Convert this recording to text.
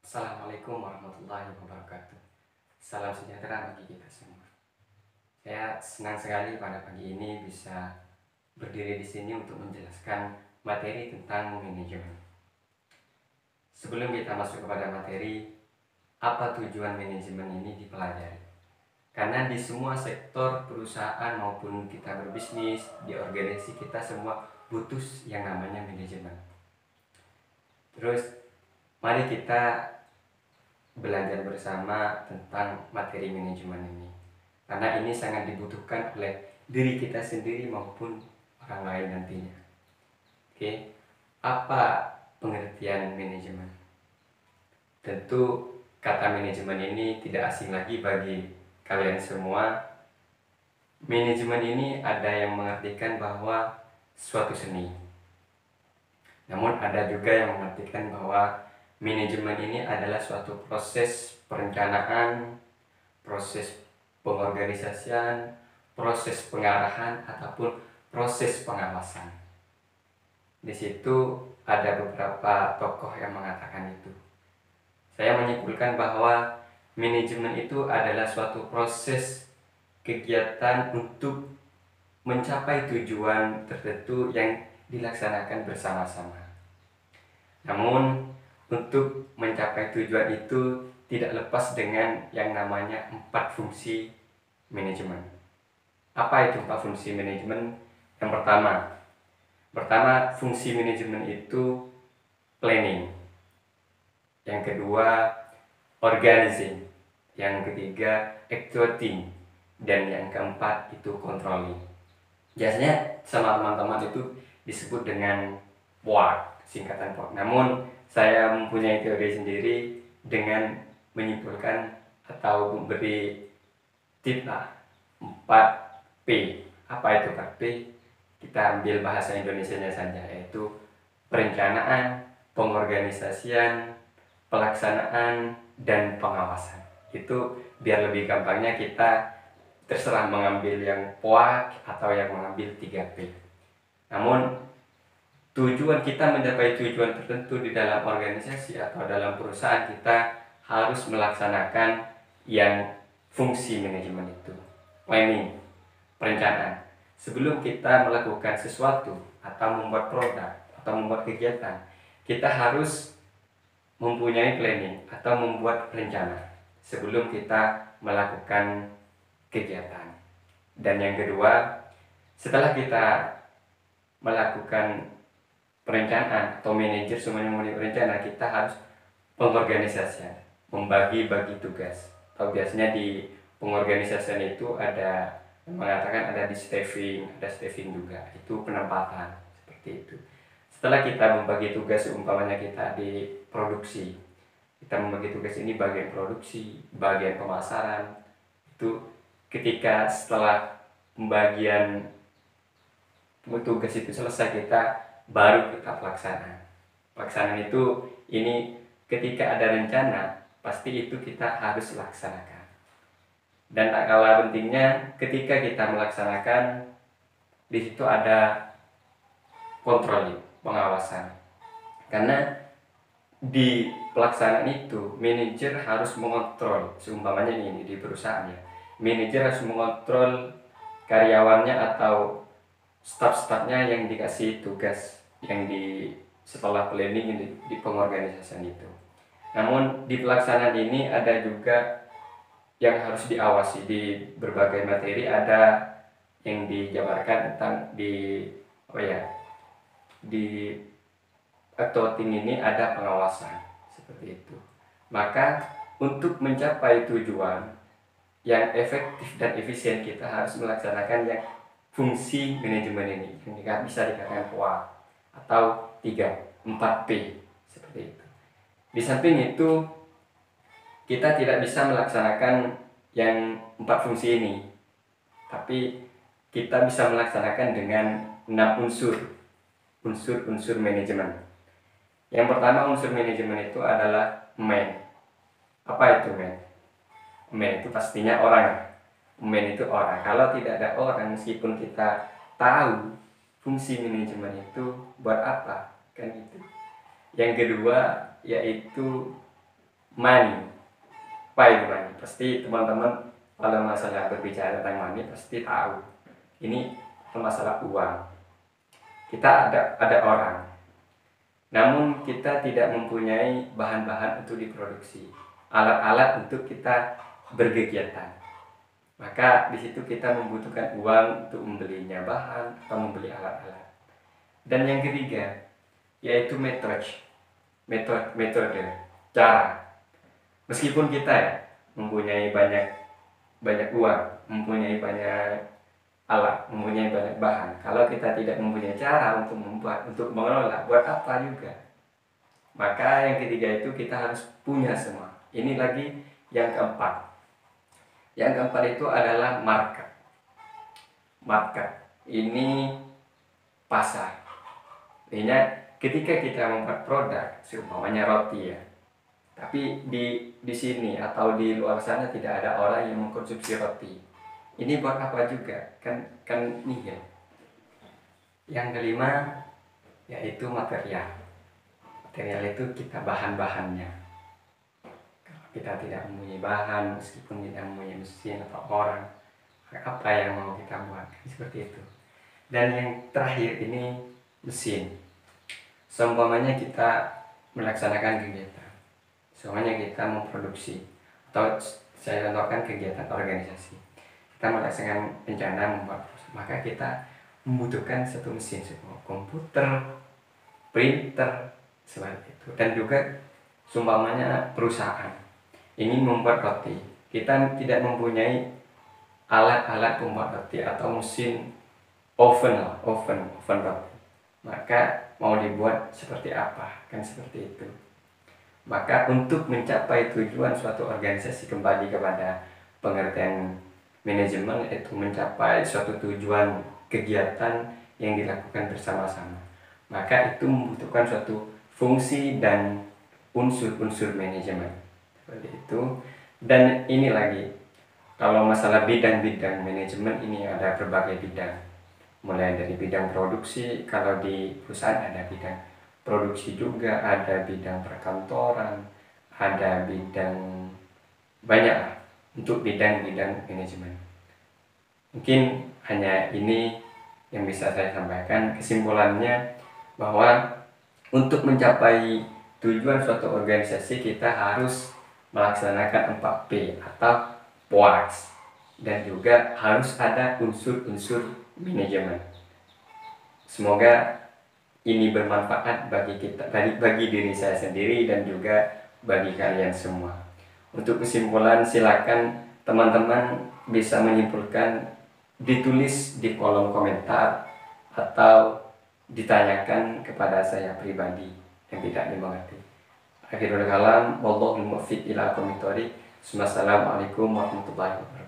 Assalamualaikum warahmatullahi wabarakatuh. Salam sejahtera bagi kita semua. Saya senang sekali pada pagi ini bisa berdiri di sini untuk menjelaskan materi tentang manajemen. Sebelum kita masuk kepada materi, apa tujuan manajemen ini dipelajari? Karena di semua sektor perusahaan maupun kita berbisnis, di organisasi kita semua butuh yang namanya manajemen. Terus, mari kita belajar bersama tentang materi manajemen ini, karena ini sangat dibutuhkan oleh diri kita sendiri maupun orang lain nantinya. Oke, apa pengertian manajemen? Tentu kata manajemen ini tidak asing lagi bagi kalian semua. Manajemen ini ada yang mengartikan bahwa suatu seni, namun ada juga yang mengartikan bahwa manajemen ini adalah suatu proses perencanaan, proses pengorganisasian, proses pengarahan, ataupun proses pengawasan. Di situ ada beberapa tokoh yang mengatakan itu. Saya menyimpulkan bahwa manajemen itu adalah suatu proses kegiatan untuk mencapai tujuan tertentu yang dilaksanakan bersama-sama. Namun, untuk mencapai tujuan itu tidak lepas dengan yang namanya 4 fungsi manajemen. Apa itu 4 fungsi manajemen? Yang pertama fungsi manajemen itu planning. Yang kedua, organizing. Yang ketiga, executing. Dan yang keempat itu controlling. Biasanya sama teman-teman itu disebut dengan POAK, singkatan POAK. Namun saya mempunyai teori sendiri dengan menyimpulkan atau memberi tip 4P. Apa itu 4P? Kita ambil bahasa Indonesianya saja, yaitu perencanaan, pengorganisasian, pelaksanaan, dan pengawasan. Itu biar lebih gampangnya kita terserah mengambil yang POAK atau yang mengambil 3P. Namun tujuan kita mencapai tujuan tertentu di dalam organisasi atau dalam perusahaan, kita harus melaksanakan yang fungsi manajemen itu. Planning, perencanaan. Sebelum kita melakukan sesuatu atau membuat produk atau membuat kegiatan, kita harus mempunyai planning atau membuat rencana sebelum kita melakukan kegiatan. Dan yang kedua, setelah kita melakukan perencanaan atau manajer semuanya mempunyai rencana, kita harus pengorganisasian, membagi-bagi tugas. Atau biasanya di pengorganisasian itu ada mengatakan ada di staffing, ada staffing juga, itu penempatan seperti itu. Setelah kita membagi tugas, umpamanya kita di produksi, kita membagi tugas ini bagian produksi, bagian pemasaran. Itu ketika setelah pembagian tugas itu selesai, kita baru kita pelaksanaan. Pelaksanaan itu ini ketika ada rencana, pasti itu kita harus laksanakan. Dan tak kalah pentingnya, ketika kita melaksanakan, di situ ada kontrol, pengawasan. Karena di pelaksanaan itu manajer harus mengontrol, seumpamanya ini di perusahaan ya, manajer harus mengontrol karyawannya atau staf-stafnya yang dikasih tugas yang di setelah planning di pengorganisasian itu. Namun di pelaksanaan ini ada juga yang harus diawasi. Di berbagai materi ada yang dijabarkan tentang di accounting ini ada pengawasan seperti itu. Maka untuk mencapai tujuan yang efektif dan efisien, kita harus melaksanakan yang fungsi manajemen ini yang bisa dikatakan POA atau 4P seperti itu. Di samping itu, kita tidak bisa melaksanakan yang 4 fungsi ini, tapi kita bisa melaksanakan dengan 6 unsur manajemen. Yang pertama unsur manajemen itu adalah man. Apa itu man? Man itu pastinya orang. Man itu orang. Kalau tidak ada orang, meskipun kita tahu fungsi manajemen itu buat apa, kan itu. Yang kedua yaitu money. Apa itu money? Pasti teman-teman kalau masalah berbicara tentang money pasti tahu. Ini masalah uang. Kita ada orang, namun kita tidak mempunyai bahan-bahan untuk diproduksi, alat-alat untuk kita berkegiatan. Maka di situ kita membutuhkan uang untuk membelinya bahan atau membeli alat-alat. Dan yang ketiga yaitu metode, cara. Meskipun kita ya mempunyai banyak uang, mempunyai banyak alat, mempunyai banyak bahan, kalau kita tidak mempunyai cara untuk mengelola, buat apa juga? Maka yang ketiga itu kita harus punya semua. Ini lagi yang keempat. Yang keempat itu adalah market. Ini pasar. Artinya ketika kita membuat produk, seumpamanya roti ya, tapi di sini atau di luar sana tidak ada orang yang mengkonsumsi roti. Ini buat apa juga? Kan nihil. Yang kelima yaitu material. Material itu kita bahan-bahannya. Kalau kita tidak mempunyai bahan, meskipun tidak mempunyai mesin atau orang, apa yang mau kita buat? Seperti itu. Dan yang terakhir ini mesin. Seumpamanya kita melaksanakan kegiatan, semuanya kita memproduksi, atau saya contohkan kegiatan organisasi, kita melaksanakan rencana membuat, maka kita membutuhkan satu mesin, sebuah komputer, printer, seperti itu. Dan juga seumpamanya perusahaan ingin membuat roti, kita tidak mempunyai alat-alat pembuat roti atau mesin oven roti, maka mau dibuat seperti apa? Kan seperti itu. Maka untuk mencapai tujuan suatu organisasi, kembali kepada pengertian manajemen, itu mencapai suatu tujuan kegiatan yang dilakukan bersama-sama, maka itu membutuhkan suatu fungsi dan unsur-unsur manajemen, seperti itu. Dan ini lagi, kalau masalah bidang-bidang manajemen ini ada berbagai bidang, mulai dari bidang produksi. Kalau di perusahaan ada bidang produksi juga, ada bidang perkantoran, ada bidang banyak untuk bidang-bidang manajemen. Mungkin hanya ini yang bisa saya sampaikan. Kesimpulannya bahwa untuk mencapai tujuan suatu organisasi kita harus melaksanakan 4P atau POAX, dan juga harus ada unsur-unsur manajemen. Semoga ini bermanfaat bagi kita, bagi diri saya sendiri dan juga bagi kalian semua. Untuk kesimpulan, silakan teman-teman bisa menyimpulkan, ditulis di kolom komentar atau ditanyakan kepada saya pribadi yang tidak dimengerti. Akhirul kalam, wallahul muwaffiq ila aqwamit thoriq. Wassalamualaikum warahmatullahi wabarakatuh.